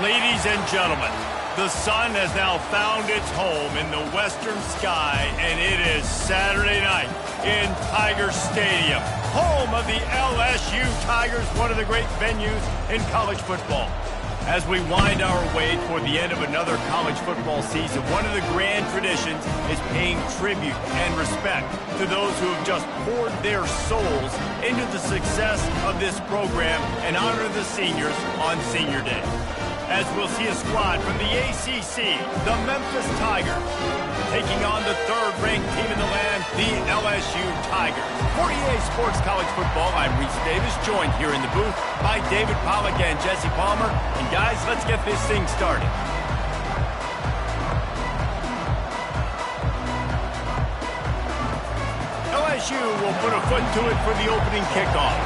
Ladies and gentlemen, the sun has now found its home in the western sky, and it is Saturday night in Tiger Stadium, home of the LSU Tigers, one of the great venues in college football. As we wind our way toward the end of another college football season, one of the grand traditions is paying tribute and respect to those who have just poured their souls into the success of this program and honor the seniors on Senior Day. As we'll see a squad from the ACC, the Memphis Tigers, taking on the third-ranked team in the land, the LSU Tigers. For EA Sports College Football, I'm Reese Davis, joined here in the booth by David Pollack and Jesse Palmer. And guys, let's get this thing started. LSU will put a foot to it for the opening kickoff.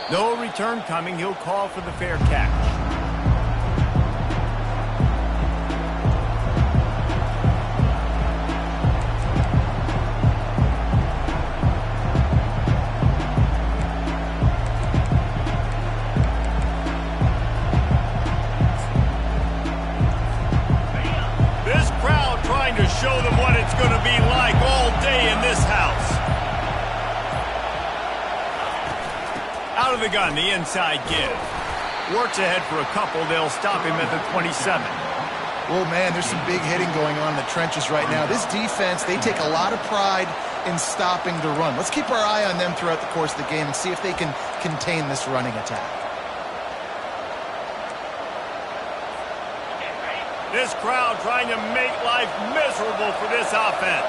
No return coming. He'll call for the fair catch. This crowd trying to show them what it's going to be like all day in this house. Out of the gun, the inside give. Works ahead for a couple. They'll stop him at the 27. Well, man, there's some big hitting going on in the trenches right now. This defense, they take a lot of pride in stopping the run. Let's keep our eye on them throughout the course of the game and see if they can contain this running attack. This crowd trying to make life miserable for this offense.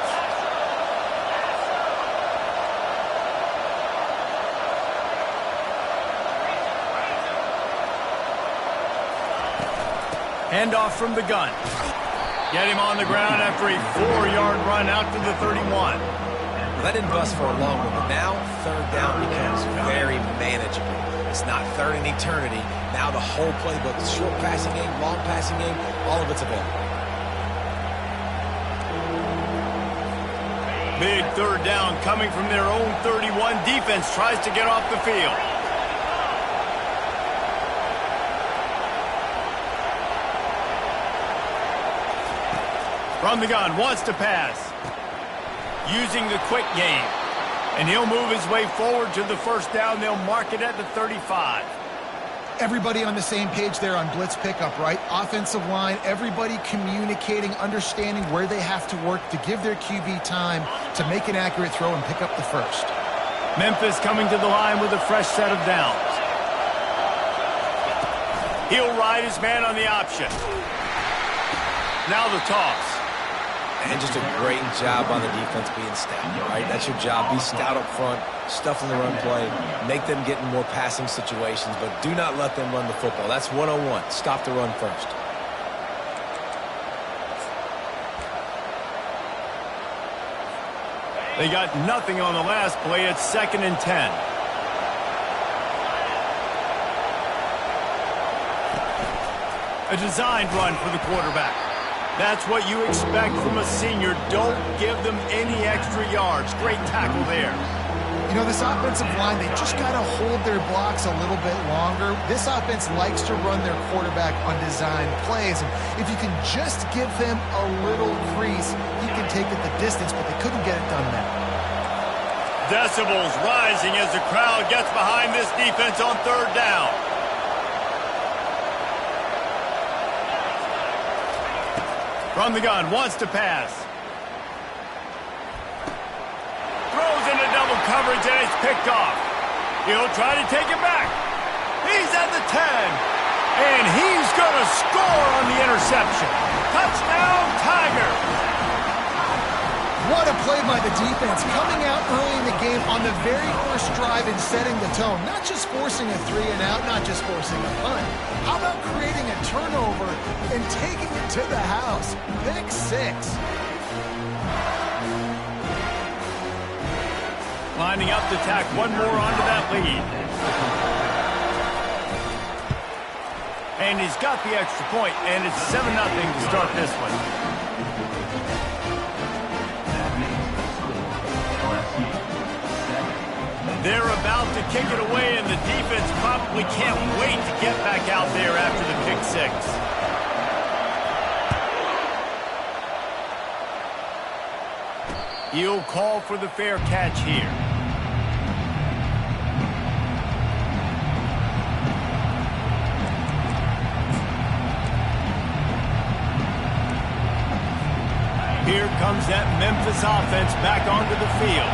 Handoff from the gun. Get him on the ground after a 4-yard run out to the 31. That didn't bust for a long one, but now third down becomes very manageable. It's not third in eternity. Now the whole playbook, short passing game, long passing game, all of it's available. Big third down coming from their own 31. Defense tries to get off the field. From the gun, wants to pass. Using the quick game. And he'll move his way forward to the first down. They'll mark it at the 35. Everybody on the same page there on blitz pickup, right? Offensive line, everybody communicating, understanding where they have to work to give their QB time to make an accurate throw and pick up the first. Memphis coming to the line with a fresh set of downs. He'll ride his man on the option. Now the toss. And just a great job on the defense being stout, right? That's your job. Be stout up front, stuff in the run play, make them get in more passing situations, but do not let them run the football. That's 101. Stop the run first. They got nothing on the last play. It's 2nd and 10. A designed run for the quarterback. That's what you expect from a senior. Don't give them any extra yards. Great tackle there. You know, this offensive line, they just got to hold their blocks a little bit longer. This offense likes to run their quarterback on designed plays. And if you can just give them a little crease, he can take it the distance, but they couldn't get it done now. Decibels rising as the crowd gets behind this defense on third down. From the gun, wants to pass. Throws into double coverage and it's picked off. He'll try to take it back. He's at the 10. And he's going to score on the interception. Touchdown, Tigers. What a play by the defense, coming out early in the game on the very first drive and setting the tone. Not just forcing a 3-and-out, not just forcing a punt. How about creating a turnover and taking it to the house? Pick 6. Lining up to tack one more onto that lead. And he's got the extra point, and it's 7-0 to start this one. kick it away, and the defense probably can't wait to get back out there after the pick six. He'll call for the fair catch here. Here comes that Memphis offense back onto the field.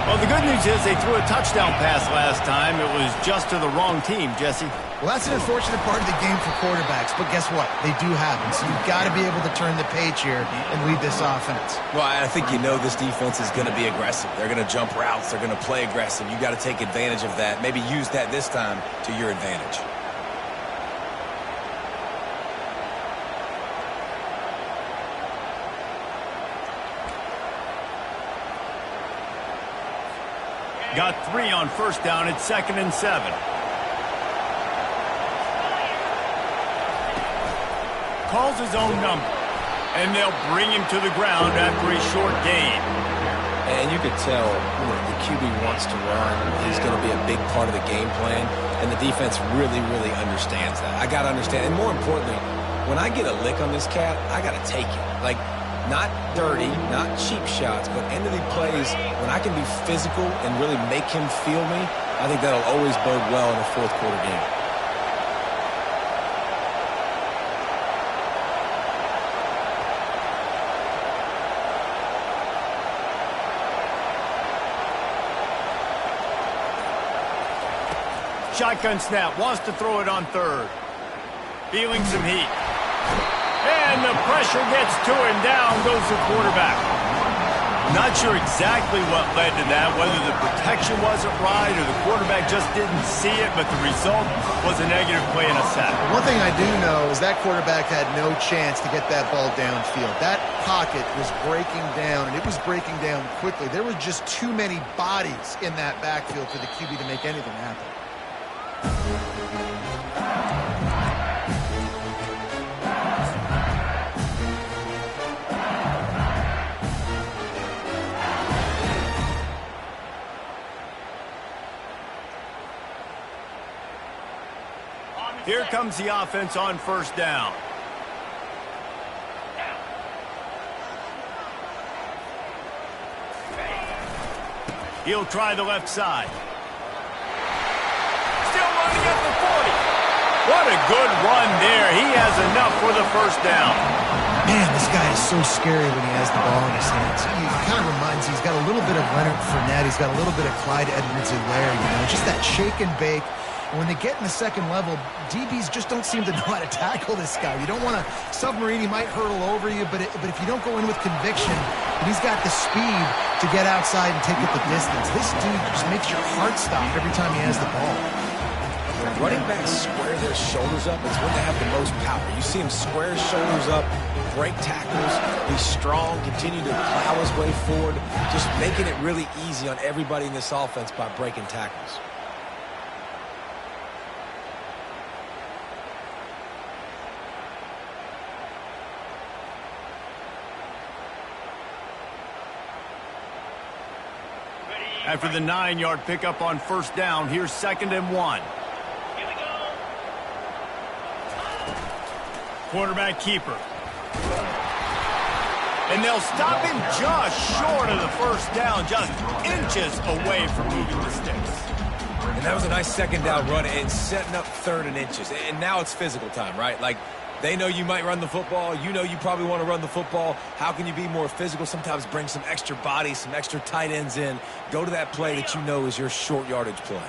Well, the good news is they threw a touchdown pass last time. It was just to the wrong team, Jesse. Well, that's an unfortunate part of the game for quarterbacks, but guess what? They do happen, so you've got to be able to turn the page here and lead this offense. Well, I think you know this defense is going to be aggressive. They're going to jump routes. They're going to play aggressive. You've got to take advantage of that. Maybe use that this time to your advantage. Got 3 on first down at 2nd and 7. Calls his own number, and they'll bring him to the ground after a short gain. And you could tell the QB wants to run. He's going to be a big part of the game plan, and the defense really, really understands that. I got to understand, and more importantly, when I get a lick on this cat, I got to take it. Like, not dirty, not cheap shots, but end of the plays, when I can be physical and really make him feel me, I think that'll always bode well in a fourth quarter game. Shotgun snap, wants to throw it on third. Feeling some heat. And the pressure gets to him. Down goes the quarterback. Not sure exactly what led to that, whether the protection wasn't right or the quarterback just didn't see it, but the result was a negative play and a sack. One thing I do know is that quarterback had no chance to get that ball downfield. That pocket was breaking down, and it was breaking down quickly. There were just too many bodies in that backfield for the QB to make anything happen. Here comes the offense on first down. He'll try the left side. Still running at the 40. What a good run there. He has enough for the first down. Man, this guy is so scary when he has the ball in his hands. He kind of reminds me, he's got a little bit of Leonard Fournette. He's got a little bit of Clyde Edwards-Helaire, you know, just that shake and bake. And when they get in the second level, DBs just don't seem to know how to tackle this guy. You don't want to submarine. He might hurtle over you, but if you don't go in with conviction, and he's got the speed to get outside and take it the distance. This dude just makes your heart stop every time he has the ball. When running backs square their shoulders up, it's when they have the most power. You see him square his shoulders up, break tackles, be strong, continue to plow his way forward, just making it really easy on everybody in this offense by breaking tackles. After the 9-yard pickup on first down, here's 2nd and 1. Quarterback keeper. And they'll stop him just short of the first down, just inches away from moving the sticks. And that was a nice second down run and setting up 3rd and inches. And now it's physical time, right? Like, they know you might run the football. You know you probably want to run the football. How can you be more physical? Sometimes bring some extra body, some extra tight ends in. Go to that play that you know is your short yardage play.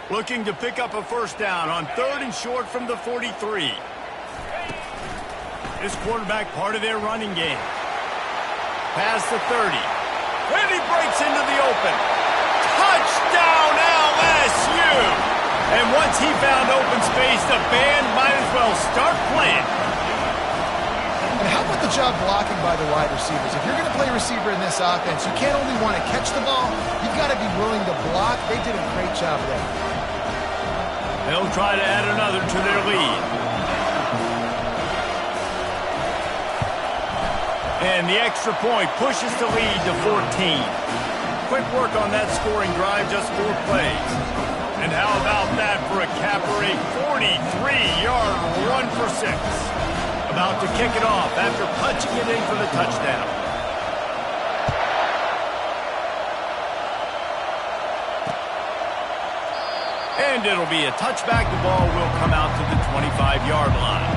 Looking to pick up a first down on 3rd and short from the 43. This quarterback part of their running game. Past the 30. And he breaks into the open. Touchdown LSU! And once he found open space, the band might as well start playing. And how about the job blocking by the wide receivers? If you're going to play receiver in this offense, you can't only want to catch the ball, you've got to be willing to block. They did a great job there. They'll try to add another to their lead. And the extra point pushes the lead to 14. Quick work on that scoring drive, just 4 plays. how about that for a capper, a 43-yard run for 6. About to kick it off after punching it in for the touchdown. And it'll be a touchback. The ball will come out to the 25-yard line.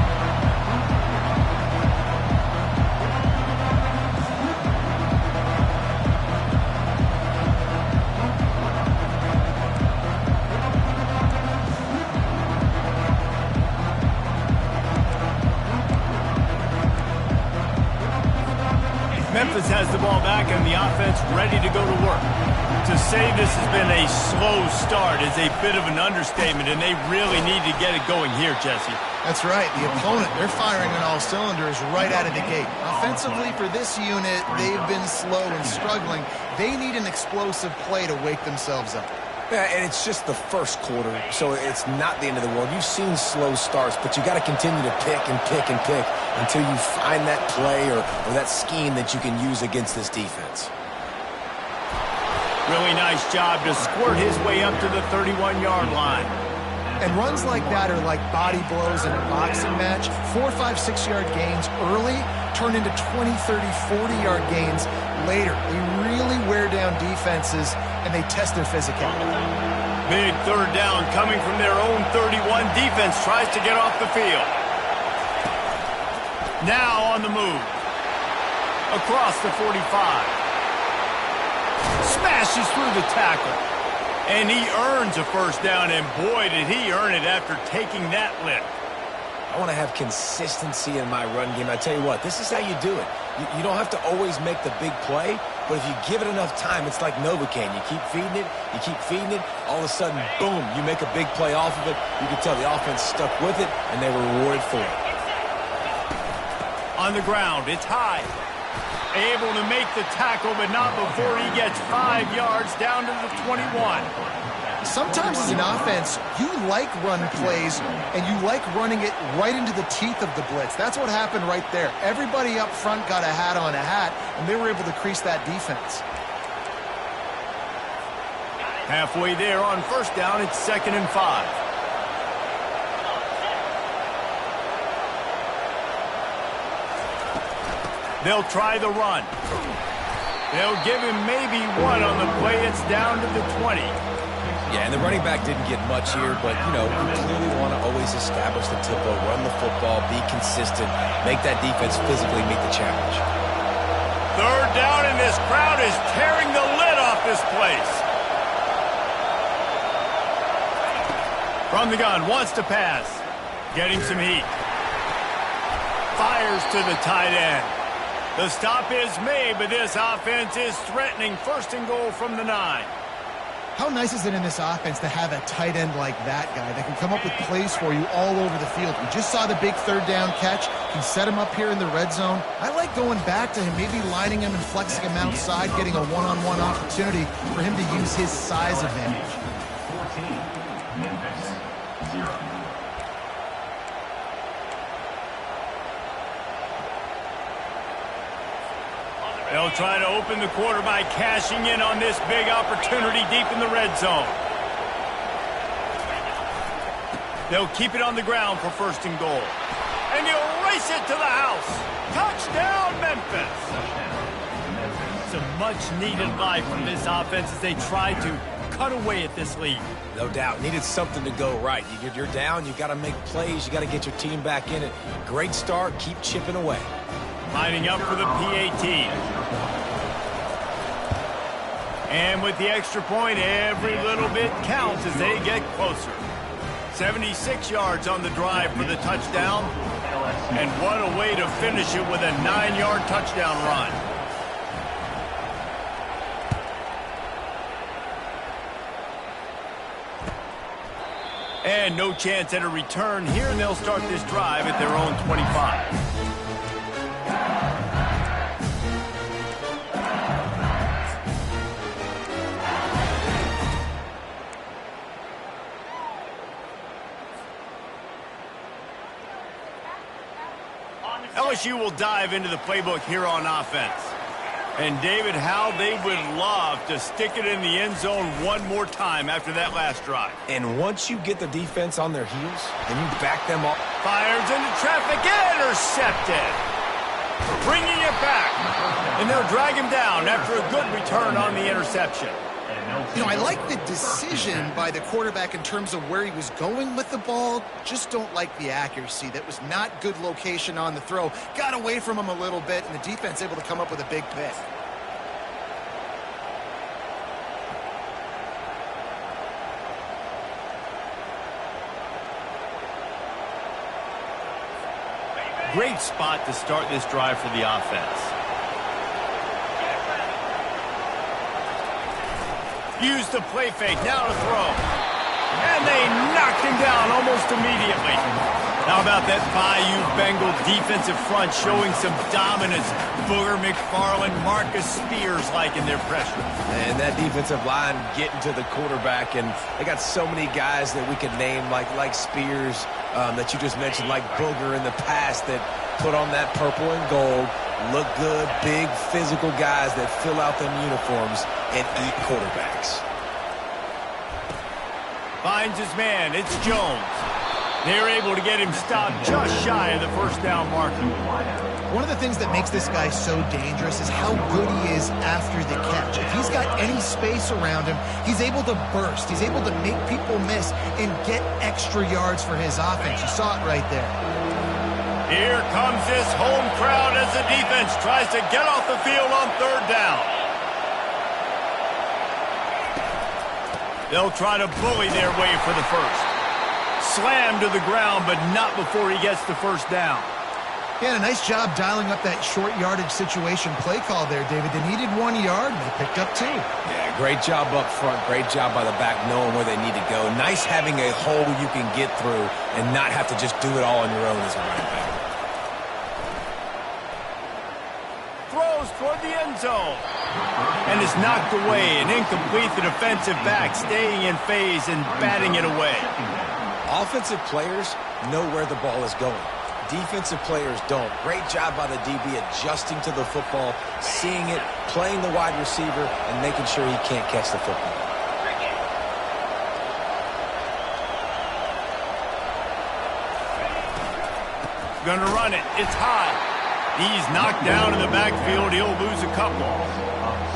Memphis has the ball back and the offense ready to go to work. To say this has been a slow start is a bit of an understatement, and they really need to get it going here, Jesse. That's right. The opponent, they're firing on all cylinders right out of the gate. Offensively, for this unit, they've been slow and struggling. They need an explosive play to wake themselves up. Yeah, and it's just the first quarter, so it's not the end of the world. You've seen slow starts, but you got to continue to pick and pick and pick until you find that play or that scheme that you can use against this defense. Really nice job to squirt his way up to the 31-yard line. And runs like that are like body blows in a boxing match. 4, 5, 6-yard gains early turn into 20, 30, 40-yard gains later. They really wear down defenses, and they test their physicality. Big third down coming from their own 31. Defense tries to get off the field. Now on the move. Across the 45. Smashes through the tackle. And he earns a first down, and boy, did he earn it after taking that lift. I want to have consistency in my run game. I tell you what, this is how you do it. You don't have to always make the big play, but if you give it enough time, it's like Novocaine. You keep feeding it, all of a sudden, boom, you make a big play off of it. You can tell the offense stuck with it, and they were rewarded for it. On the ground, it's high. Able to make the tackle, but not before he gets 5 yards down to the 21. Sometimes as an offense, you like run plays, and you like running it right into the teeth of the blitz. That's what happened right there. Everybody up front got a hat on a hat, and they were able to crease that defense. Halfway there on first down, it's 2nd and 5. They'll try the run. They'll give him maybe one on the play. It's down to the 20. Yeah, and the running back didn't get much here, but, you know, you clearly want to always establish the tempo, run the football, be consistent, make that defense physically meet the challenge. Third down, and this crowd is tearing the lid off this place. From the gun, wants to pass. Getting some heat. Fires to the tight end. The stop is made, but this offense is threatening 1st and goal from the 9. How nice is it in this offense to have a tight end like that guy that can come up with plays for you all over the field? We just saw the big third down catch. He set him up here in the red zone. I like going back to him, maybe lining him and flexing him outside, getting a one-on-one opportunity for him to use his size advantage. 14, Memphis, 0. They'll try to open the quarter by cashing in on this big opportunity deep in the red zone. They'll keep it on the ground for 1st and goal. And he'll race it to the house. Touchdown, Memphis. Some much-needed life from this offense as they try to cut away at this lead. No doubt. Needed something to go right. You're down. You got to make plays. You got to get your team back in it. Great start. Keep chipping away. Lining up for the PAT. And with the extra point, every little bit counts as they get closer. 76 yards on the drive for the touchdown. And what a way to finish it with a 9-yard touchdown run. And no chance at a return here, and they'll start this drive at their own 25. LSU will dive into the playbook here on offense. And, David, how they would love to stick it in the end zone one more time after that last drive. And once you get the defense on their heels and you back them up. Fires into traffic, intercepted. Bringing it back. And they'll drag him down after a good return on the interception. You know, I like the decision by the quarterback in terms of where he was going with the ball. Just don't like the accuracy. That was not good location on the throw. Got away from him a little bit, and the defense able to come up with a big pick. Great spot to start this drive for the offense. Use the play fake, now to throw. And they knocked him down almost immediately. How about that Bayou Bengal defensive front showing some dominance? Booger McFarland, Marcus Spears liking their pressure. And that defensive line getting to the quarterback, and they got so many guys that we could name like Spears that you just mentioned, like Booger in the past, that put on that purple and gold, look good, big physical guys that fill out them uniforms and eat quarterbacks. Finds his man, it's Jones. They're able to get him stopped just shy of the first down marker. One of the things that makes this guy so dangerous is how good he is after the catch. If he's got any space around him, he's able to burst. He's able to make people miss and get extra yards for his offense. You saw it right there. Here comes this home crowd as the defense tries to get off the field on third down. They'll try to bully their way for the first. Slammed to the ground, but not before he gets the first down. Yeah, a nice job dialing up that short yardage situation play call there, David. They needed 1 yard, and they picked up 2. Yeah, great job up front. Great job by the back knowing where they need to go. Nice having a hole you can get through and not have to just do it all on your own as a running back. Throws toward the end zone. And is knocked away and incomplete. The defensive back staying in phase and batting it away. Offensive players know where the ball is going. Defensive players don't. Great job by the DB adjusting to the football, seeing it, playing the wide receiver, and making sure he can't catch the football. Gonna run it. It's high. He's knocked down in the backfield. He'll lose a couple.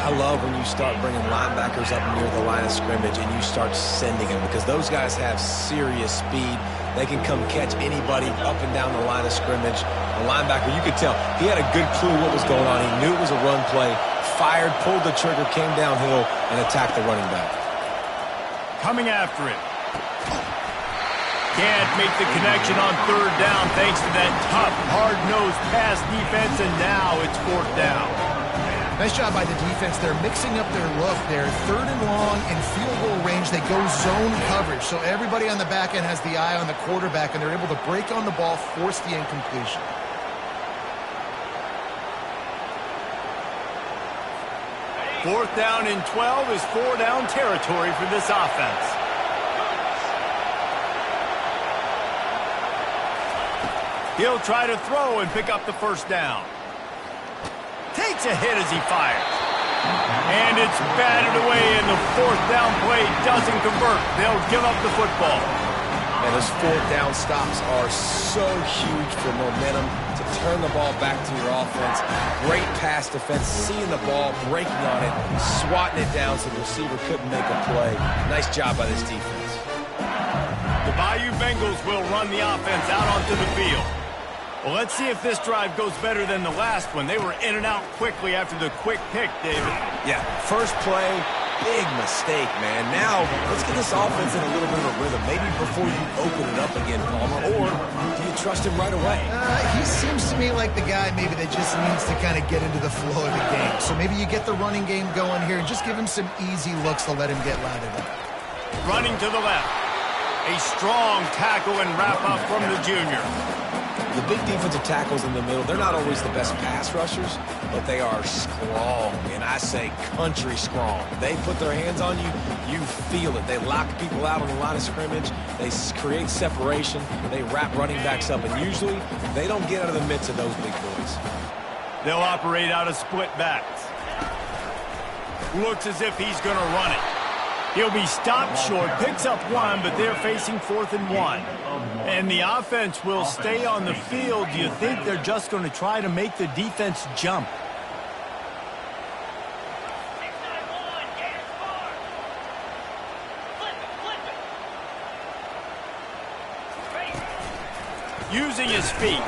I love when you start bringing linebackers up near the line of scrimmage and you start sending them, because those guys have serious speed. They can come catch anybody up and down the line of scrimmage. The linebacker, you could tell, he had a good clue what was going on. He knew it was a run play, fired, pulled the trigger, came downhill, and attacked the running back. Coming after it. Can't make the connection on third down thanks to that tough, hard-nosed pass defense, and now it's fourth down. Nice job by the defense. They're mixing up their look there. Third and long in field goal range. They go zone coverage. So everybody on the back end has the eye on the quarterback, and they're able to break on the ball, force the incompletion. Fourth down and 12 is 4-down territory for this offense. He'll try to throw and pick up the first down. Takes a hit as he fires. And it's batted away, and the fourth down play doesn't convert. They'll give up the football. And those fourth down stops are so huge for momentum to turn the ball back to your offense. Great pass defense, seeing the ball, breaking on it, swatting it down so the receiver couldn't make a play. Nice job by this defense. The Bayou Bengals will run the offense out onto the field. Well, let's see if this drive goes better than the last one. They were in and out quickly after the quick pick, David. Yeah, first play, big mistake, man. Now, let's get this offense in a little bit of a rhythm. Maybe before you open it up again, Palmer, or do you trust him right away? He seems to me like the guy maybe that just needs to kind of get into the flow of the game. So maybe you get the running game going here and just give him some easy looks to let him get loaded up. Running to the left. A strong tackle and wrap up from the junior. The big defensive tackles in the middle, they're not always the best pass rushers, but they are strong, and I say country strong. They put their hands on you, you feel it. They lock people out on the line of scrimmage. They create separation. They wrap running backs up, and usually they don't get out of the midst of those big boys. They'll operate out of split backs. Looks as if he's going to run it. He'll be stopped short, picks up 1, but they're facing 4th and 1. And the offense will stay on the field. Do you think they're just going to try to make the defense jump? Using his feet.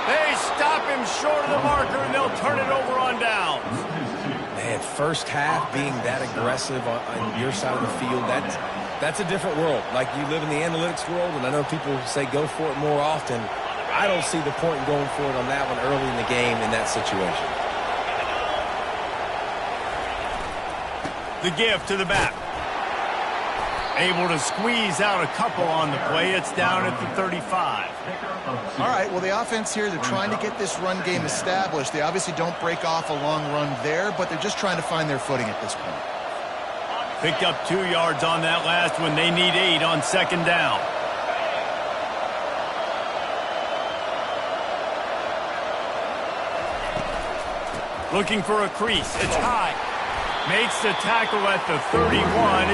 They stop him short of the marker, and they'll turn it over on downs. Man, first half being that aggressive on your side of the field, that's a different world. Like, you live in the analytics world, and I know people say go for it more often. I don't see the point in going for it on that one early in the game in that situation. The give to the back. Able to squeeze out a couple on the play. It's down at the 35. All right, well, the offense here, they're trying to get this run game established. They obviously don't break off a long run there, but they're just trying to find their footing at this point. Picked up 2 yards on that last one. They need 8 on 2nd down. Looking for a crease. It's high. Makes the tackle at the 31.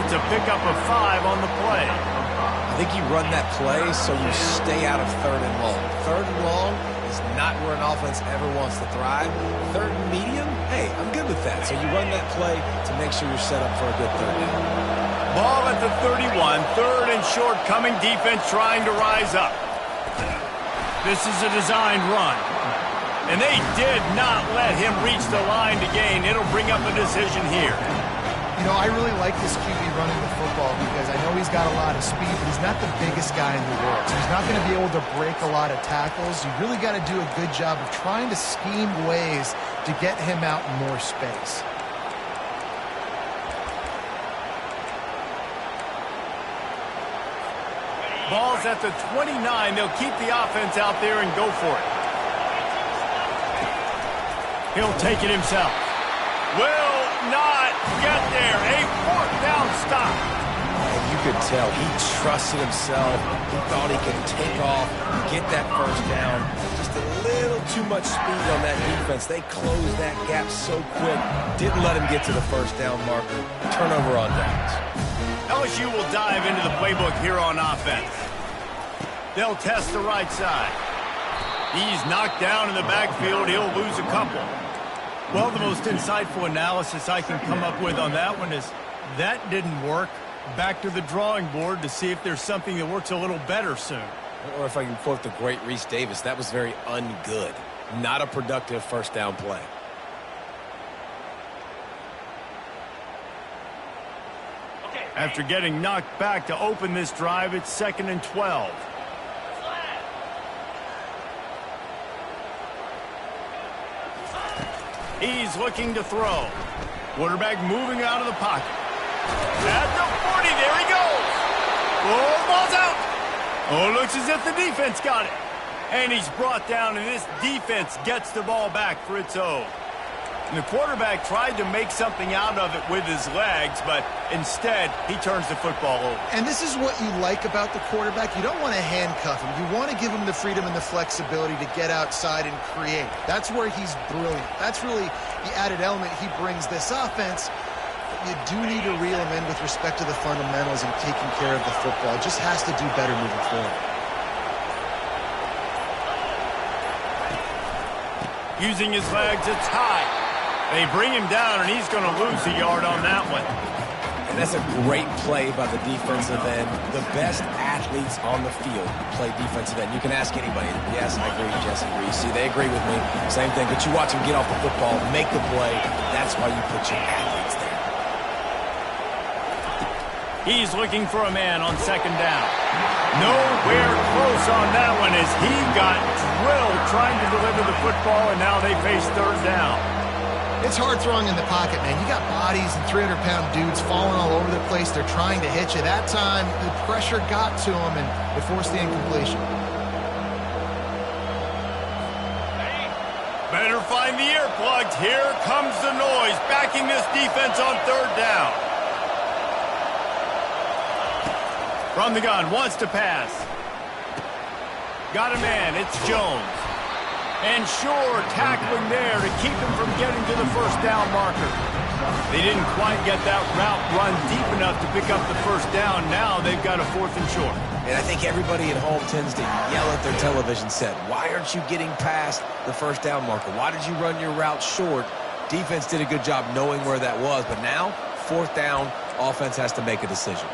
It's a pickup of 5 on the play. I think you run that play so you stay out of 3rd and long. 3rd and long is not where an offense ever wants to thrive. 3rd and medium, hey, I'm good with that. So you run that play to make sure you're set up for a good 3rd down. Ball at the 31. 3rd and short, coming defense trying to rise up. This is a designed run. And they did not let him reach the line to gain. It'll bring up a decision here. You know, I really like this QB running the football because I know he's got a lot of speed, but he's not the biggest guy in the world. So he's not going to be able to break a lot of tackles. You really got to do a good job of trying to scheme ways to get him out in more space. Ball's at the 29. They'll keep the offense out there and go for it. He'll take it himself. Will not get there. A 4th down stop. And you could tell he trusted himself. He thought he could take off, get that 1st down. Just a little too much speed on that defense. They closed that gap so quick. Didn't let him get to the 1st down marker. Turnover on downs. LSU will dive into the playbook here on offense. They'll test the right side. He's knocked down in the backfield. He'll lose a couple. Well, the most insightful analysis I can come up with on that one is that didn't work. Back to the drawing board to see if there's something that works a little better soon. Or if I can quote the great Reese Davis, that was very ungood. Not a productive 1st down play. After getting knocked back to open this drive, it's 2nd and 12. He's looking to throw. Quarterback moving out of the pocket. At the 40, there he goes. Oh, ball's out. Oh, looks as if the defense got it. And he's brought down, and this defense gets the ball back for its own. And the quarterback tried to make something out of it with his legs, but instead, he turns the football over. And this is what you like about the quarterback. You don't want to handcuff him. You want to give him the freedom and the flexibility to get outside and create. That's where he's brilliant. That's really the added element he brings this offense. But you do need to reel him in with respect to the fundamentals and taking care of the football. Just has to do better moving forward. Using his legs, it's high. They bring him down, and he's going to lose a yard on that one. And that's a great play by the defensive end. The best athletes on the field play defensive end. You can ask anybody. Yes, I agree, Jesse Reese. See, they agree with me. Same thing. But you watch them get off the football, make the play. That's why you put your athletes there. He's looking for a man on 2nd down. Nowhere close on that one as he got drilled trying to deliver the football, and now they face 3rd down. It's hard throwing in the pocket, man. You got bodies and 300-pound dudes falling all over the place. They're trying to hit you. That time, the pressure got to them, and it forced the incompletion. Better find the earplugs. Here comes the noise, backing this defense on 3rd down. From the gun, wants to pass. Got a man, it's Jones. And sure, tackling there to keep him from getting to the first down marker. They didn't quite get that route run deep enough to pick up the first down. Now they've got a 4th and short. And I think everybody at home tends to yell at their television set, why aren't you getting past the first down marker? Why did you run your route short? Defense did a good job knowing where that was, but now, 4th down, offense has to make a decision.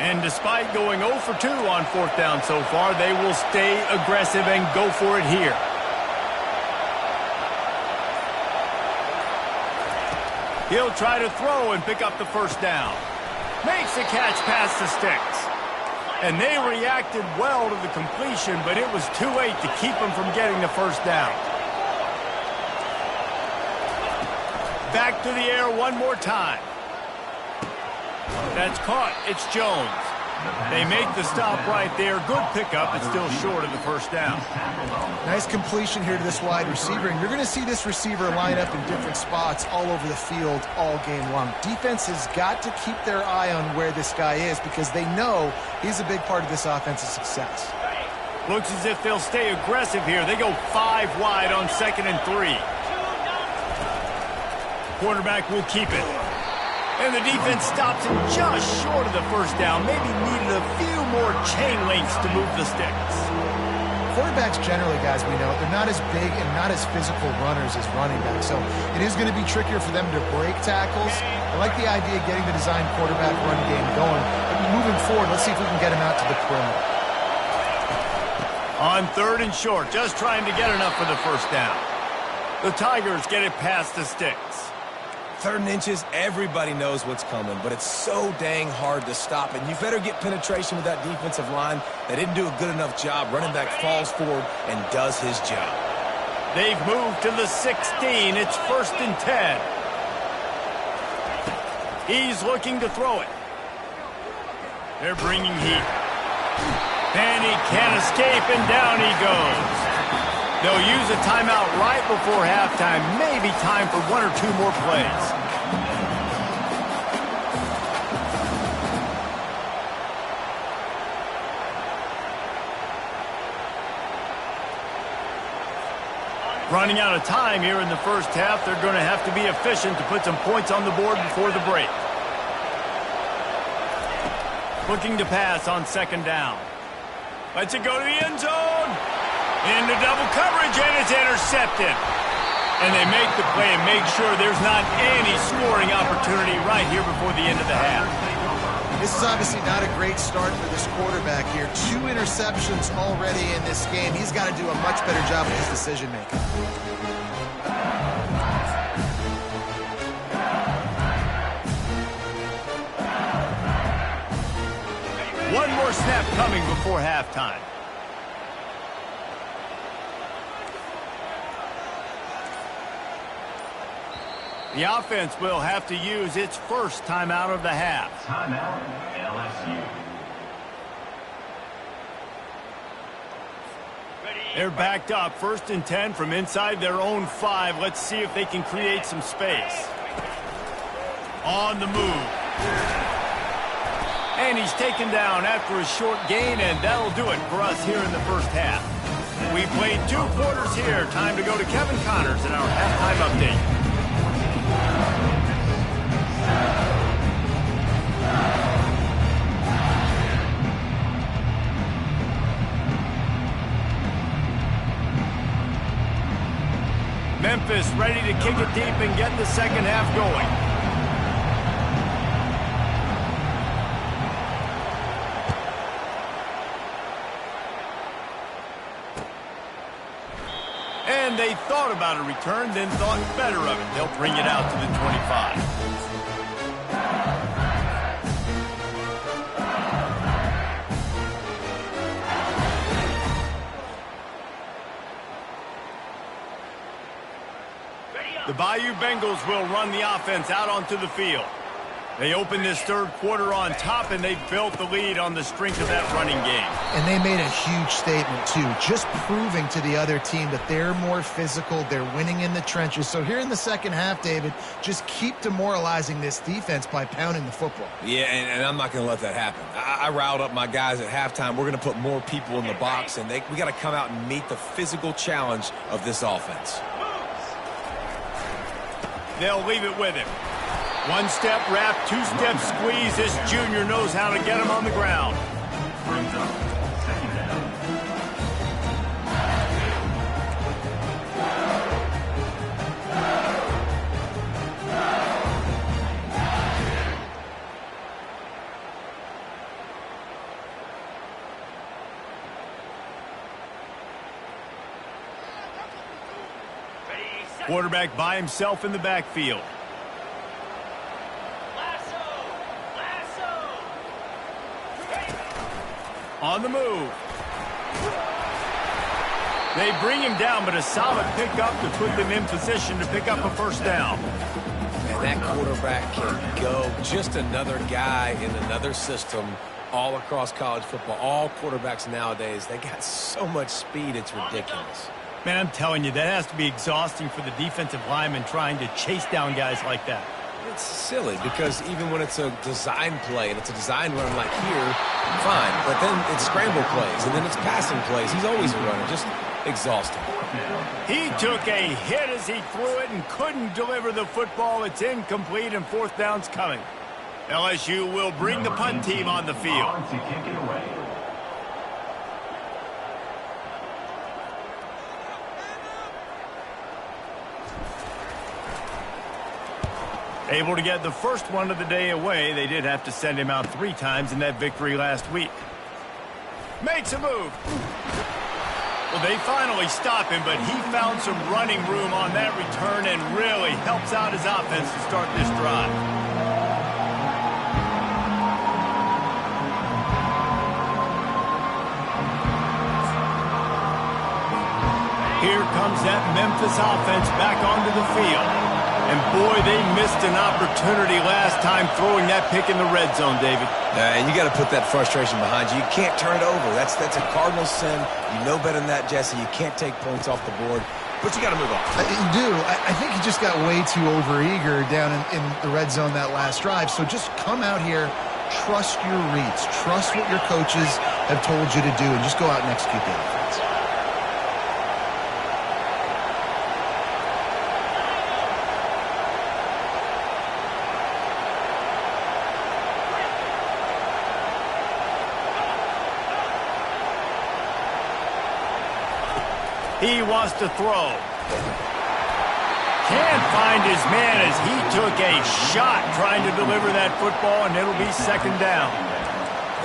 And despite going 0 for 2 on 4th down so far, they will stay aggressive and go for it here. He'll try to throw and pick up the first down. Makes the catch past the sticks. And they reacted well to the completion, but it was too late to keep them from getting the first down. Back to the air one more time. That's caught. It's Jones. They make the stop right there. Good pickup, but still short of the first down. Nice completion here to this wide receiver, and you're going to see this receiver line up in different spots all over the field all game long. Defense has got to keep their eye on where this guy is because they know he's a big part of this offense's success. Looks as if they'll stay aggressive here. They go 5 wide on 2nd and 3. Quarterback will keep it. And the defense stops him just short of the first down. Maybe needed a few more chain links to move the sticks. Quarterbacks generally, guys, we know, they're not as big and not as physical runners as running backs. So it is going to be trickier for them to break tackles. I like the idea of getting the design quarterback run game going. But moving forward, let's see if we can get him out to the perimeter. On 3rd and short, just trying to get enough for the first down. The Tigers get it past the sticks. 3rd and inches, everybody knows what's coming, but it's so dang hard to stop. And you better get penetration with that defensive line. They didn't do a good enough job. Running back falls forward and does his job. They've moved to the 16. It's 1st and 10. He's looking to throw it. They're bringing heat. And he can't escape, and down he goes. They'll use a timeout right before halftime. Maybe time for 1 or 2 more plays. Running out of time here in the first half. They're going to have to be efficient to put some points on the board before the break. Looking to pass on 2nd down. Lets it go to the end zone. Into double coverage, and it's intercepted. And they make the play and make sure there's not any scoring opportunity right here before the end of the half. This is obviously not a great start for this quarterback here. 2 interceptions already in this game. He's got to do a much better job with his decision-making. One more snap coming before halftime. The offense will have to use its first timeout of the half. Timeout, LSU. They're backed up. 1st and 10 from inside their own 5. Let's see if they can create some space. On the move. And he's taken down after a short gain, and that'll do it for us here in the first half. We played 2 quarters here. Time to go to Kevin Connors in our halftime update. Memphis ready to kick it deep and get the second half going. And they thought about a return, then thought better of it. They'll bring it out to the 25. The Bayou Bengals will run the offense out onto the field. They opened this third quarter on top, and they built the lead on the strength of that running game. And they made a huge statement, too, just proving to the other team that they're more physical, they're winning in the trenches. So here in the second half, David, just keep demoralizing this defense by pounding the football. Yeah, and I'm not going to let that happen. I riled up my guys at halftime. We're going to put more people in the box, and we got to come out and meet the physical challenge of this offense. They'll leave it with him. One-step wrap, two-step squeeze. This junior knows how to get him on the ground. Brings up second down. Quarterback by himself in the backfield. On the move. They bring him down, but a solid pickup to put them in position to pick up a first down. And that quarterback can go. Just another guy in another system all across college football. All quarterbacks nowadays, they got so much speed, it's ridiculous. Man, I'm telling you, that has to be exhausting for the defensive lineman trying to chase down guys like that. It's silly because even when it's a design play and it's a design run like here, fine. But then it's scramble plays and then it's passing plays. He's always a runner, just exhausting. He took a hit as he threw it and couldn't deliver the football. It's incomplete and fourth down's coming. LSU will bring the punt team on the field. On to kick it away. Able to get the first one of the day away. They did have to send him out 3 times in that victory last week. Makes a move. Well, they finally stop him, but he found some running room on that return and really helps out his offense to start this drive. Here comes that Memphis offense back onto the field. And, boy, they missed an opportunity last time throwing that pick in the red zone, David. And you got to put that frustration behind you. You can't turn it over. That's a cardinal sin. You know better than that, Jesse. You can't take points off the board. But you got to move on. You do. I think he just got way too overeager down in the red zone that last drive. So just come out here, trust your reads, trust what your coaches have told you to do, and just go out and execute the offense. He wants to throw. Can't find his man as he took a shot trying to deliver that football, and it'll be second down.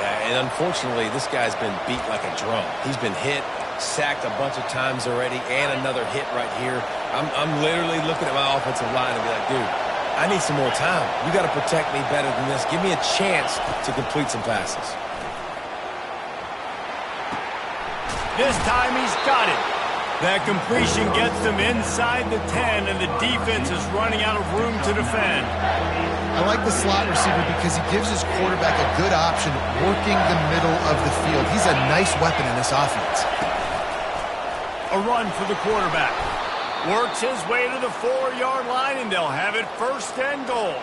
Yeah, and unfortunately, this guy's been beat like a drum. He's been hit, sacked a bunch of times already, and another hit right here. I'm literally looking at my offensive line and be like, dude, I need some more time. You got to protect me better than this. Give me a chance to complete some passes. This time he's got it. That completion gets them inside the 10, and the defense is running out of room to defend. I like the slot receiver because he gives his quarterback a good option working the middle of the field. He's a nice weapon in this offense. A run for the quarterback. Works his way to the 4-yard line, and they'll have it first and goal.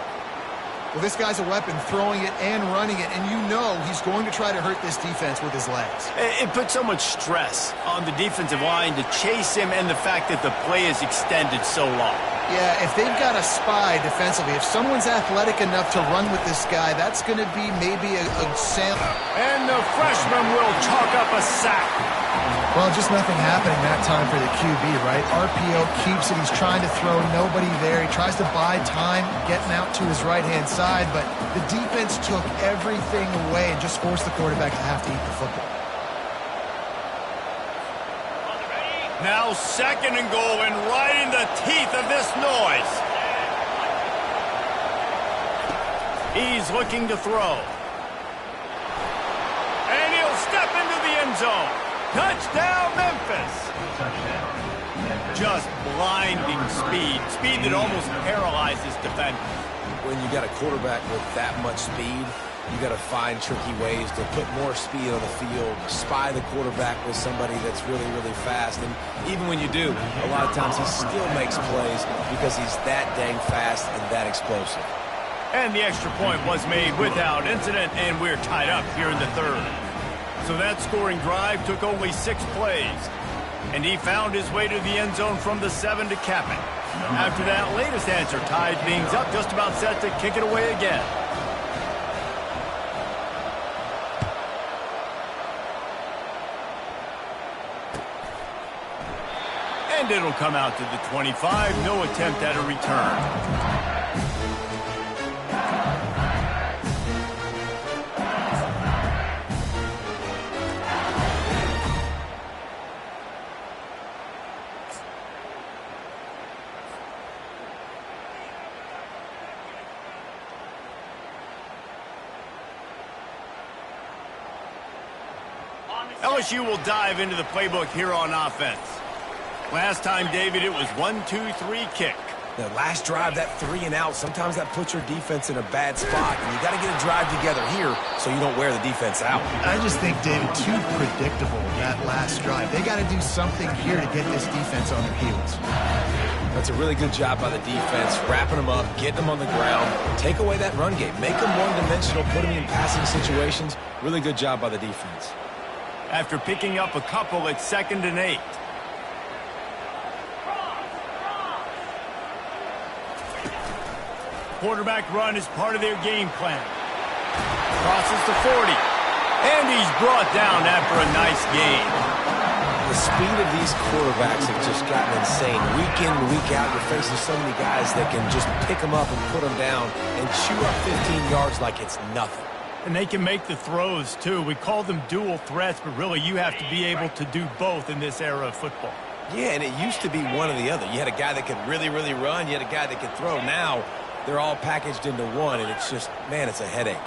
Well, this guy's a weapon, throwing it and running it, and you know he's going to try to hurt this defense with his legs. It puts so much stress on the defensive line to chase him and the fact that the play is extended so long. Yeah, if they've got a spy defensively, if someone's athletic enough to run with this guy, that's going to be maybe a sail. And the freshman will chalk up a sack. Well, just nothing happening that time for the QB, right? RPO keeps it. He's trying to throw, nobody there. He tries to buy time, getting out to his right-hand side, but the defense took everything away and just forced the quarterback to have to eat the football. Now second and goal, and right in the teeth of this noise. He's looking to throw. And he'll step into the end zone. Touchdown, Memphis. Touchdown. Just blinding speed. Speed that almost paralyzes defenders. When you got a quarterback with that much speed, you got to find tricky ways to put more speed on the field, spy the quarterback with somebody that's really, really fast. And even when you do, a lot of times he still makes plays because he's that dang fast and that explosive. And the extra point was made without incident, and we're tied up here in the third. So that scoring drive took only 6 plays. And he found his way to the end zone from the 7 to cap it. After that latest answer tied things up, just about set to kick it away again. And it'll come out to the 25. No attempt at a return. LSU will dive into the playbook here on offense. Last time, David, it was 1-2-3 kick. The last drive, that 3 and out, sometimes that puts your defense in a bad spot. And you got to get a drive together here so you don't wear the defense out. I just think, David, too predictable, that last drive. They got to do something here to get this defense on their heels. That's a really good job by the defense, wrapping them up, getting them on the ground. Take away that run game. Make them one-dimensional, put them in passing situations. Really good job by the defense. After picking up a couple, it's 2nd and 8. Quarterback run is part of their game plan. Crosses the 40. And he's brought down after a nice gain. The speed of these quarterbacks have just gotten insane. Week in, week out, you're facing so many guys that can just pick them up and put them down and chew up 15 yards like it's nothing. And they can make the throws, too. We call them dual threats, but really you have to be able to do both in this era of football. Yeah, and it used to be one or the other. You had a guy that could really, really run. You had a guy that could throw. Now they're all packaged into one, and it's just, man, it's a headache.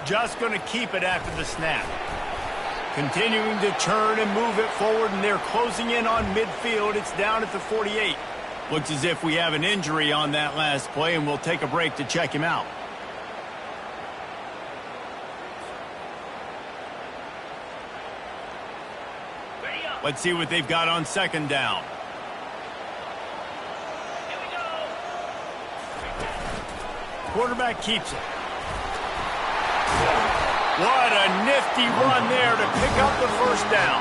Just going to keep it after the snap. Continuing to turn and move it forward, and they're closing in on midfield. It's down at the 48. Looks as if we have an injury on that last play, and we'll take a break to check him out. Let's see what they've got on 2nd down. Here we go. Quarterback keeps it. What a nifty run there to pick up the 1st down.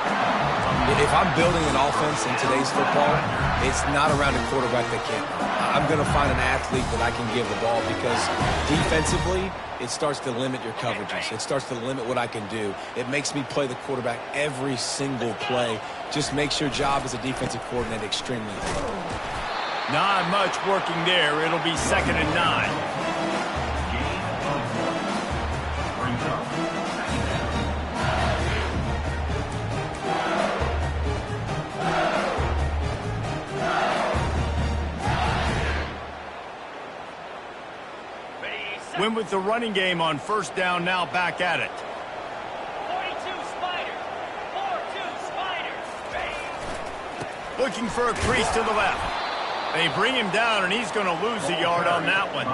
If I'm building an offense in today's football, it's not around a quarterback that can't run. I'm going to find an athlete that I can give the ball because defensively, it starts to limit your coverages. It starts to limit what I can do. It makes me play the quarterback every single play. Just makes your job as a defensive coordinator extremely hard. Not much working there. It'll be 2nd and 9. Win with the running game on 1st down, now back at it. 42 Spider. 4-2 Spider. Looking for a crease to the left. They bring him down, and he's going to lose a yard on that one.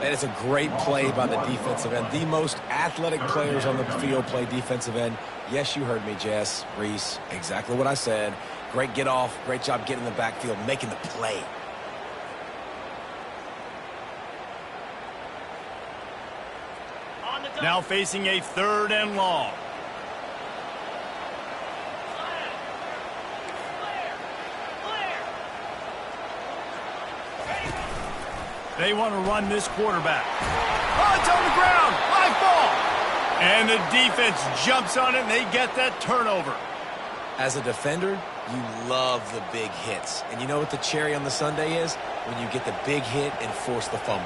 And it's a great play by the defensive end. The most athletic players on the field play defensive end. Yes, you heard me, Jess, Reese. Exactly what I said. Great get off. Great job getting in the backfield, making the play. Now facing a 3rd and long. They want to run this quarterback. Oh, it's on the ground. High ball. And the defense jumps on it, and they get that turnover. As a defender, you love the big hits. And you know what the cherry on the sundae is? When you get the big hit and force the fumble.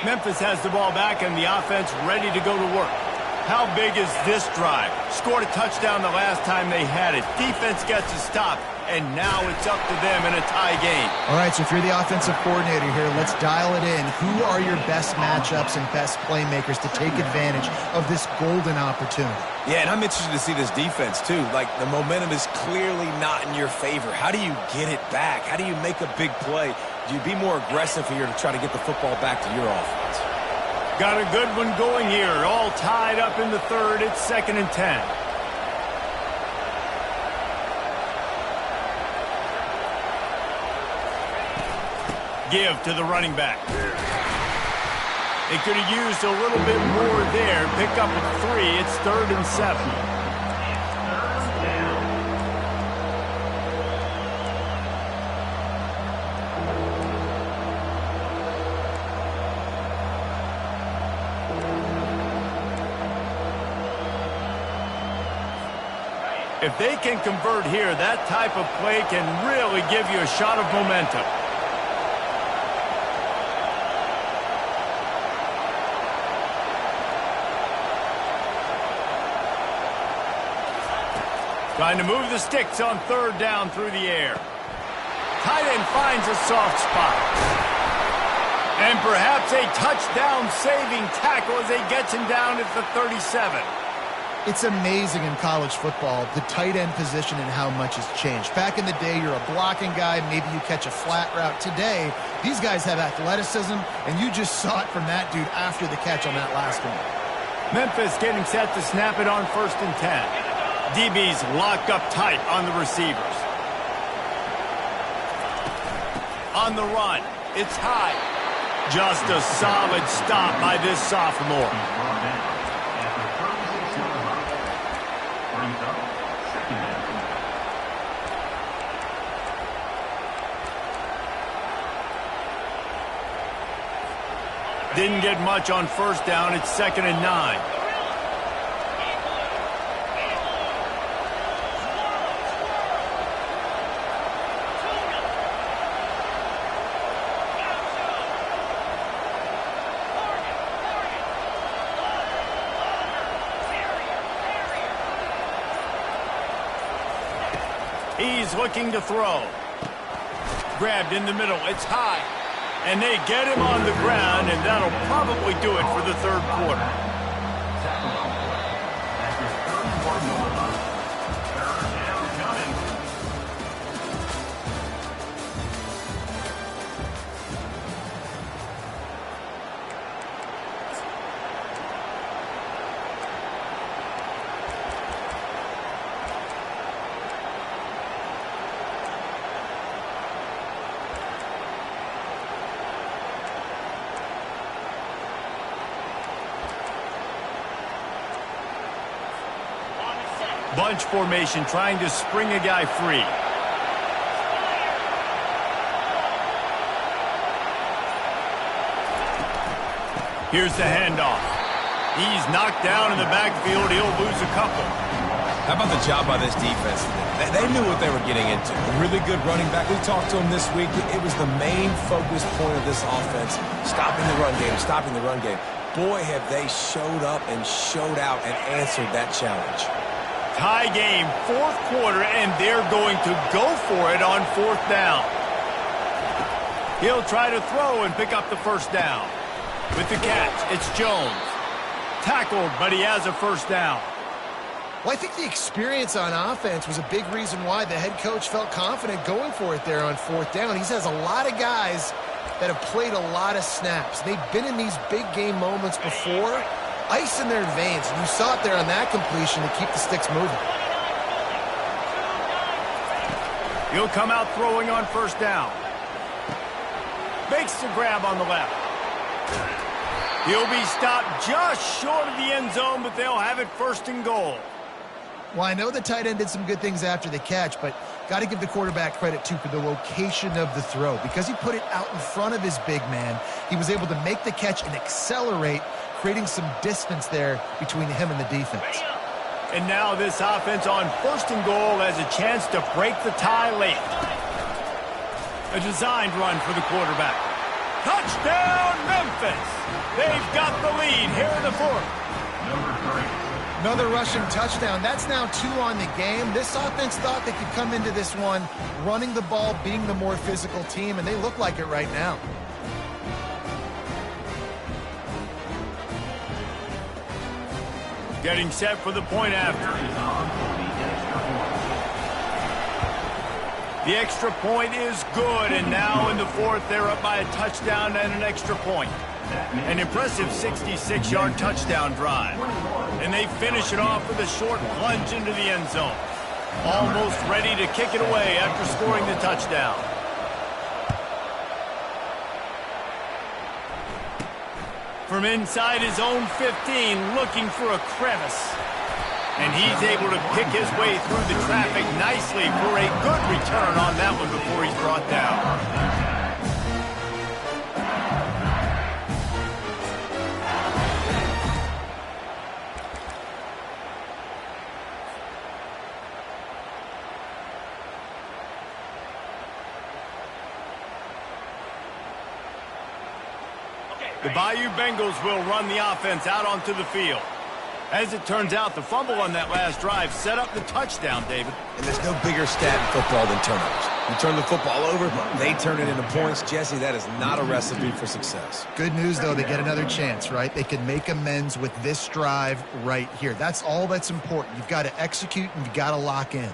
Memphis has the ball back, and the offense ready to go to work. How big is this drive? Scored a touchdown the last time they had it. Defense gets a stop, and now it's up to them in a tie game. All right, so if you're the offensive coordinator here, let's dial it in. Who are your best matchups and best playmakers to take advantage of this golden opportunity? Yeah, and I'm interested to see this defense, too. Like, the momentum is clearly not in your favor. How do you get it back? How do you make a big play? Do you be more aggressive here to try to get the football back to your offense? Got a good one going here. All tied up in the third. It's 2nd and 10. Give to the running back. They could have used a little bit more there. Pick up at 3. It's 3rd and 7. If they can convert here, that type of play can really give you a shot of momentum. Trying to move the sticks on 3rd down through the air. Tight end finds a soft spot. And perhaps a touchdown-saving tackle as they get him down at the 37. It's amazing in college football, the tight end position and how much has changed. Back in the day, you're a blocking guy, maybe you catch a flat route. Today, these guys have athleticism, and you just saw it from that dude after the catch on that last one. Memphis getting set to snap it on 1st and 10. DB's locked up tight on the receivers. On the run, it's high. Just a solid stop by this sophomore. Didn't get much on 1st down. It's 2nd and 9. He's looking to throw. Grabbed in the middle. It's high. And they get him on the ground, and that'll probably do it for the 3rd quarter. Bunch formation, trying to spring a guy free. Here's the handoff. He's knocked down in the backfield. He'll lose a couple. How about the job by this defense? They knew what they were getting into. A really good running back. We talked to him this week. It was the main focus point of this offense. Stopping the run game, stopping the run game. Boy, have they showed up and showed out and answered that challenge. Tie game, 4th quarter, and they're going to go for it on 4th down. He'll try to throw and pick up the 1st down. With the catch, it's Jones. Tackled, but he has a 1st down. Well, I think the experience on offense was a big reason why the head coach felt confident going for it there on 4th down. He has a lot of guys that have played a lot of snaps. They've been in these big game moments before. Ice in their veins, and you saw it there on that completion to keep the sticks moving. He'll come out throwing on 1st down. Makes the grab on the left. He'll be stopped just short of the end zone, but they'll have it 1st and goal. Well, I know the tight end did some good things after the catch, but got to give the quarterback credit, too, for the location of the throw. Because he put it out in front of his big man, he was able to make the catch and accelerate, creating some distance there between him and the defense. And now this offense on 1st and goal has a chance to break the tie late. A designed run for the quarterback. Touchdown, Memphis! They've got the lead here in the 4th. Number 3. Another rushing touchdown. That's now 2 on the game. This offense thought they could come into this one running the ball, being the more physical team, and they look like it right now. Getting set for the point after. The extra point is good, and now in the fourth, they're up by a touchdown and an extra point. An impressive 66-yard touchdown drive. And they finish it off with a short plunge into the end zone. Almost ready to kick it away after scoring the touchdown. From inside his own 15, looking for a crevice. And he's able to pick his way through the traffic nicely for a good return on that one before he's brought down. The Bayou Bengals will run the offense out onto the field. As it turns out, the fumble on that last drive set up the touchdown, David. And there's no bigger stat in football than turnovers. You turn the football over, they turn it into points. Jesse, that is not a recipe for success. Good news, though, they get another chance, right? They can make amends with this drive right here. That's all that's important. You've got to execute and you've got to lock in.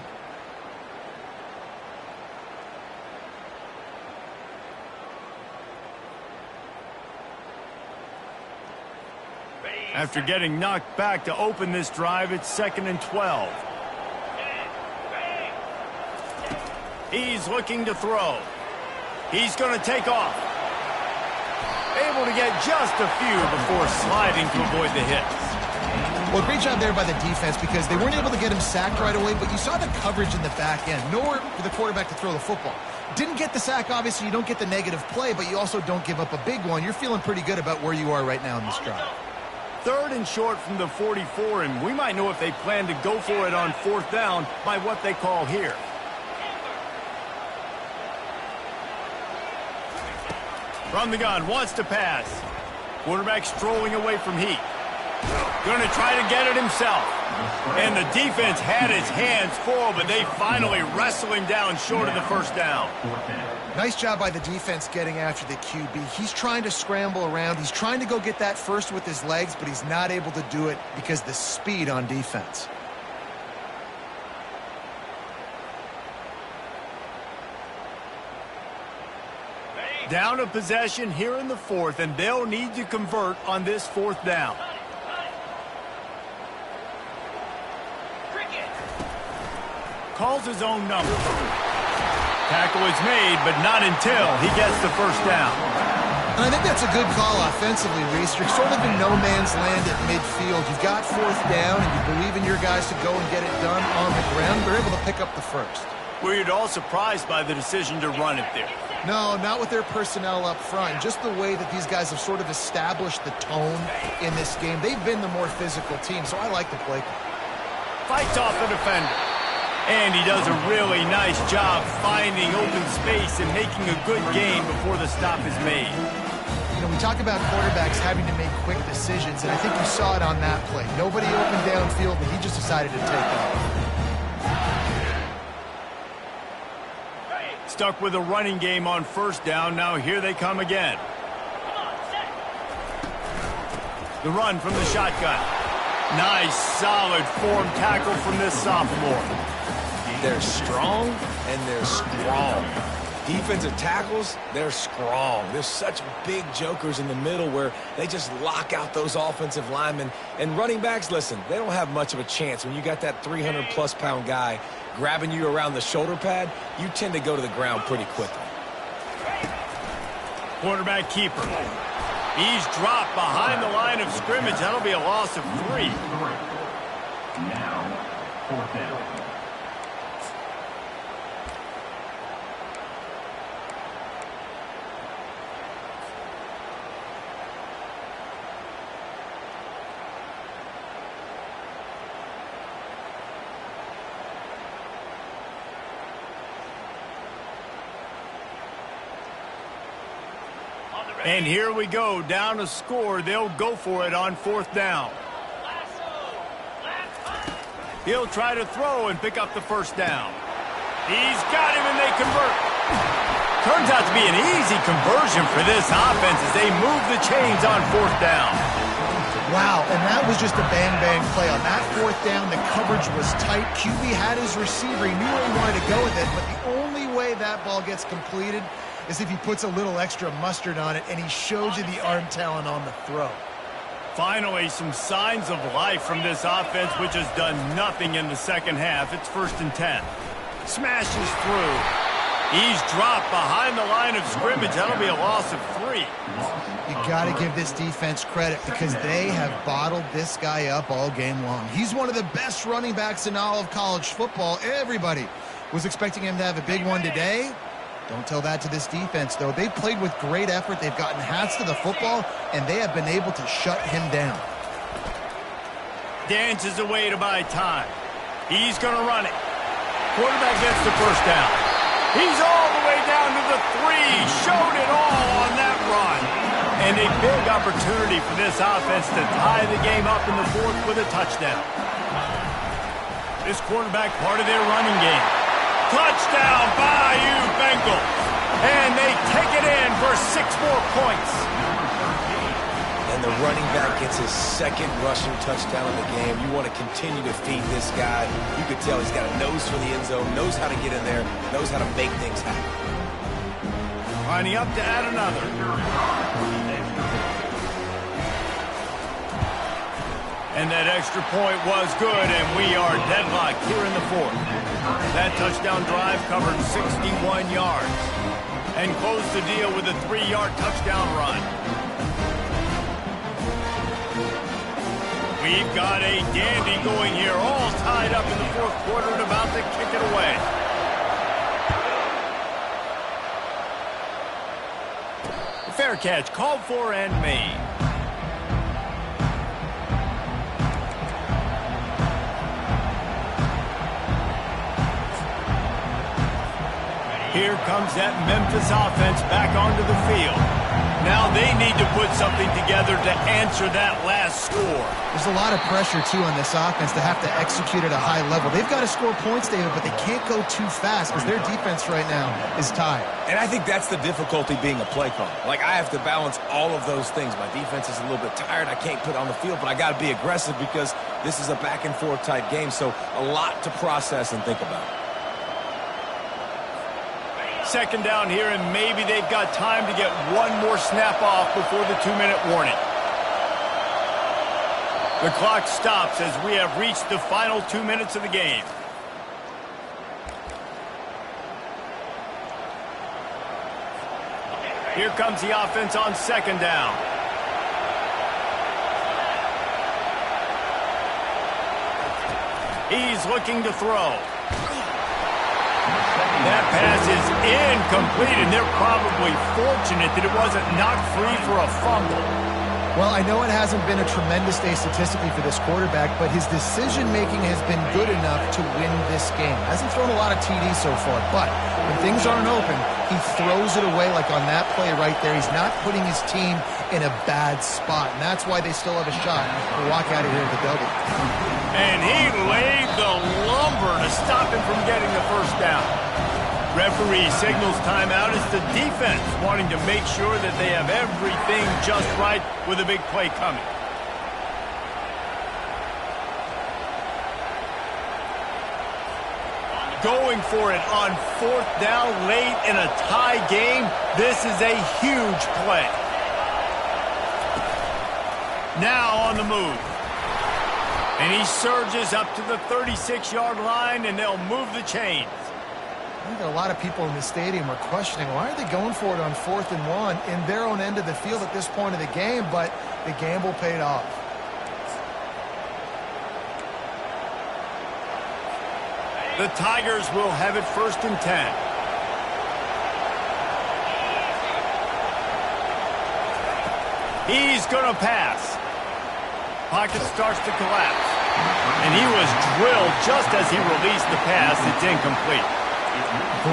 After getting knocked back to open this drive, it's 2nd and 12. He's looking to throw. He's going to take off. Able to get just a few before sliding to avoid the hit. Well, great job there by the defense because they weren't able to get him sacked right away, but you saw the coverage in the back end. Nowhere for the quarterback to throw the football. Didn't get the sack, obviously. You don't get the negative play, but you also don't give up a big one. You're feeling pretty good about where you are right now in this drive. 3rd and short from the 44, and we might know if they plan to go for it on 4th down by what they call here. From the gun, wants to pass. Quarterback strolling away from heat. Going to try to get it himself. And the defense had his hands full, but they finally wrestle him down short of the first down. Nice job by the defense getting after the QB. He's trying to scramble around. He's trying to go get that first with his legs, but he's not able to do it because of the speed on defense. Down a possession here in the 4th, and they'll need to convert on this 4th down. Calls his own number. Tackle is made, but not until he gets the first down. And I think that's a good call offensively, Reese. You're sort of in no man's land at midfield. You've got 4th down, and you believe in your guys to go and get it done on the ground. They're able to pick up the first. Were you at all surprised by the decision to run it there? No, not with their personnel up front. Just the way that these guys have sort of established the tone in this game. They've been the more physical team, so I like the play call. Fights off the defender. And he does a really nice job finding open space and making a good gain before the stop is made. You know, we talk about quarterbacks having to make quick decisions, and I think you saw it on that play. Nobody open downfield, but he just decided to take off. Stuck with a running game on 1st down. Now here they come again. The run from the shotgun. Nice, solid form tackle from this sophomore. They're strong and they're strong. Defensive tackles, they're strong. There's such big jokers in the middle where they just lock out those offensive linemen. And running backs, listen, they don't have much of a chance. When you got that 300-plus pound guy grabbing you around the shoulder pad, you tend to go to the ground pretty quickly. Quarterback keeper. He's dropped behind the line of scrimmage. That'll be a loss of 3. Now, 4th down. And here we go, down a score. They'll go for it on 4th down. He'll try to throw and pick up the first down. He's got him, and they convert. Turns out to be an easy conversion for this offense as they move the chains on fourth down. Wow, and that was just a bang-bang play. On that fourth down, the coverage was tight. QB had his receiver. He knew where he wanted to go with it, but the only way that ball gets completed is if he puts a little extra mustard on it, and he shows you the arm talent on the throw. Finally, some signs of life from this offense, which has done nothing in the second half. It's 1st and 10. Smashes through. He's dropped behind the line of scrimmage. That'll be a loss of 3. You got to give this defense credit because they have bottled this guy up all game long. He's one of the best running backs in all of college football. Everybody was expecting him to have a big one today. Don't tell that to this defense, though. They've played with great effort. They've gotten hats to the football, and they have been able to shut him down. Dances away to buy time. He's going to run it. Quarterback gets the first down. He's all the way down to the 3. Showed it all on that run. And a big opportunity for this offense to tie the game up in the 4th with a touchdown. This quarterback part of their running game. Touchdown, Bayou Bengals. And they take it in for 6 more points. And the running back gets his 2nd rushing touchdown of the game. You want to continue to feed this guy. You could tell he's got a nose for the end zone, knows how to get in there, knows how to make things happen. Lining up to add another. And that extra point was good, and we are deadlocked here in the 4th. That touchdown drive covered 61 yards and closed the deal with a 3-yard touchdown run. We've got a dandy going here, all tied up in the 4th quarter and about to kick it away. Fair catch called for and made. Here comes that Memphis offense back onto the field. Now they need to put something together to answer that last score. There's a lot of pressure, too, on this offense to have to execute at a high level. They've got to score points, David, but they can't go too fast because their defense right now is tired. And I think that's the difficulty being a play caller. Like, I have to balance all of those things. My defense is a little bit tired. I can't put on the field, but I got to be aggressive because this is a back-and-forth type game, so a lot to process and think about. 2nd down here, and maybe they've got time to get one more snap off before the 2-minute warning. The clock stops as we have reached the final 2 minutes of the game. Here comes the offense on 2nd down. He's looking to throw. That pass is incomplete, and they're probably fortunate that it wasn't knocked free for a fumble. Well, I know it hasn't been a tremendous day statistically for this quarterback, but his decision-making has been good enough to win this game. Hasn't thrown a lot of TDs so far, but when things aren't open, he throws it away like on that play right there. He's not putting his team in a bad spot, and that's why they still have a shot to walk out of here with a double. And he laid the lumber to stop him from getting the first down. Referee signals timeout. It's the defense wanting to make sure that they have everything just right with a big play coming. Going for it on 4th down late in a tie game. This is a huge play. Now on the move. And he surges up to the 36-yard line, and they'll move the chains. I think a lot of people in the stadium are questioning, why are they going for it on 4th and 1 in their own end of the field at this point of the game, but the gamble paid off. The Tigers will have it 1st and 10. He's going to pass. Pocket starts to collapse. And he was drilled just as he released the pass. It's incomplete.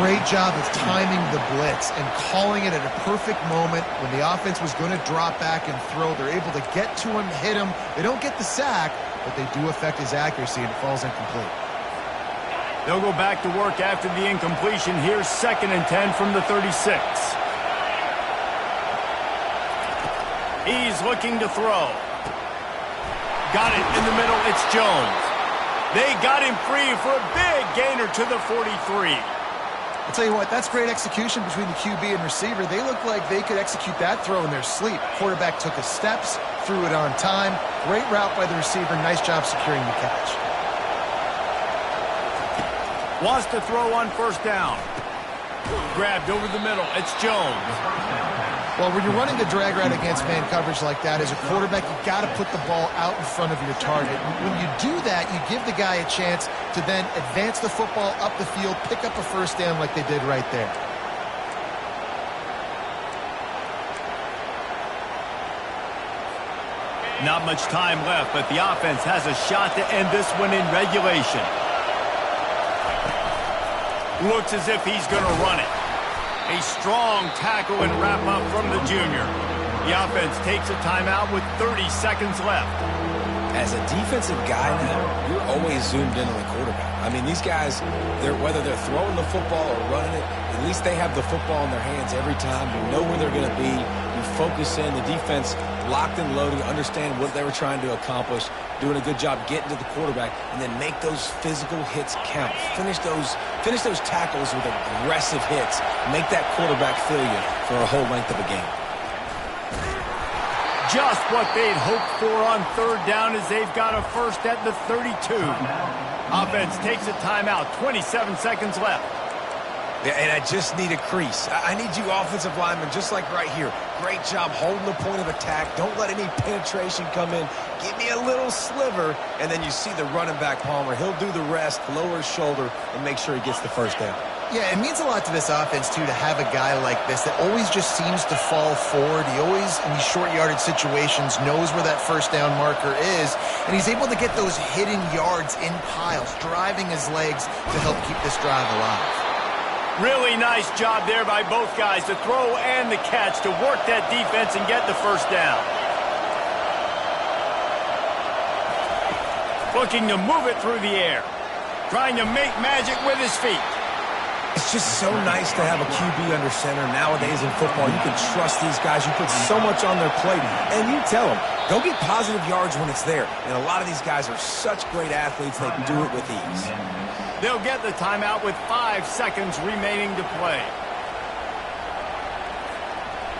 Great job of timing the blitz and calling it at a perfect moment when the offense was going to drop back and throw. They're able to get to him, hit him. They don't get the sack, but they do affect his accuracy, and it falls incomplete. They'll go back to work after the incompletion. Here's 2nd and 10 from the 36. He's looking to throw. Got it in the middle. It's Jones. They got him free for a big gainer to the 43. I'll tell you what, that's great execution between the QB and receiver. They look like they could execute that throw in their sleep. Quarterback took his steps, threw it on time. Great route by the receiver. Nice job securing the catch. Wants to throw on 1st down. Grabbed over the middle. It's Jones. Well, when you're running the drag route against man coverage like that, as a quarterback, you've got to put the ball out in front of your target. When you do that, you give the guy a chance to then advance the football up the field, pick up a 1st down like they did right there. Not much time left, but the offense has a shot to end this one in regulation. Looks as if he's going to run it. A strong tackle and wrap-up from the junior. The offense takes a timeout with 30 seconds left. As a defensive guy now, you're always zoomed in on the quarterback. I mean, these guys, whether they're throwing the football or running it, at least they have the football in their hands every time. You know where they're going to be. You focus in. The defense locked and loaded, understand what they were trying to accomplish, doing a good job getting to the quarterback, and then make those physical hits count. Finish those tackles with aggressive hits. Make that quarterback feel you for a whole length of a game. Just what they'd hoped for on 3rd down as they've got a 1st at the 32. Offense takes a timeout, 27 seconds left. Yeah, and I just need a crease. I need you offensive linemen, just like right here. Great job holding the point of attack. Don't let any penetration come in. Give me a little sliver, and then you see the running back, Palmer. He'll do the rest, lower his shoulder, and make sure he gets the 1st down. Yeah, it means a lot to this offense, too, to have a guy like this that always just seems to fall forward. He always, in these short yardage situations, knows where that 1st down marker is, and he's able to get those hidden yards in piles, driving his legs to help keep this drive alive. Really nice job there by both guys, the throw and the catch, to work that defense and get the 1st down. Looking to move it through the air. Trying to make magic with his feet. It's just so nice to have a QB under center nowadays in football. You can trust these guys. You put so much on their plate, and you tell them, go get positive yards when it's there. And a lot of these guys are such great athletes, they can do it with ease. They'll get the timeout with 5 seconds remaining to play.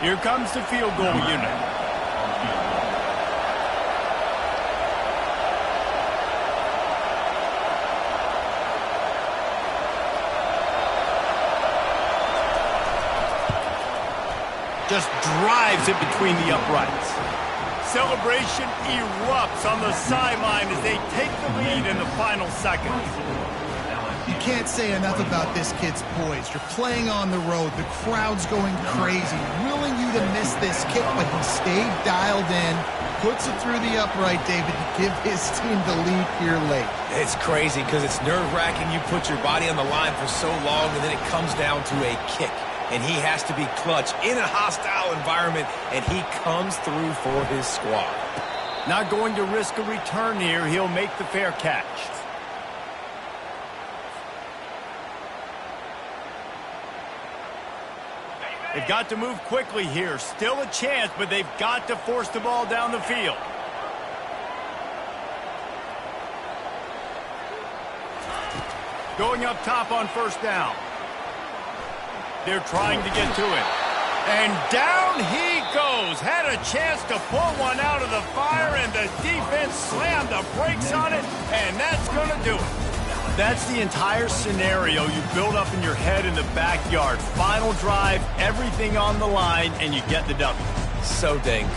Here comes the field goal unit. Just drives it between the uprights. Celebration erupts on the sideline as they take the lead in the final seconds. You can't say enough about this kid's poise. You're playing on the road. The crowd's going crazy, willing you to miss this kick, but he stayed dialed in, puts it through the upright, David, to give his team the lead here late. It's crazy because it's nerve-wracking. You put your body on the line for so long, and then it comes down to a kick. And he has to be clutch in a hostile environment, and he comes through for his squad. Not going to risk a return here. He'll make the fair catch. They've got to move quickly here. Still a chance, but they've got to force the ball down the field. Going up top on 1st down. They're trying to get to it. And down he goes. Had a chance to pull one out of the fire, and the defense slammed the brakes on it, and that's going to do it. That's the entire scenario you build up in your head in the backyard. Final drive, everything on the line, and you get the W. So dang cool.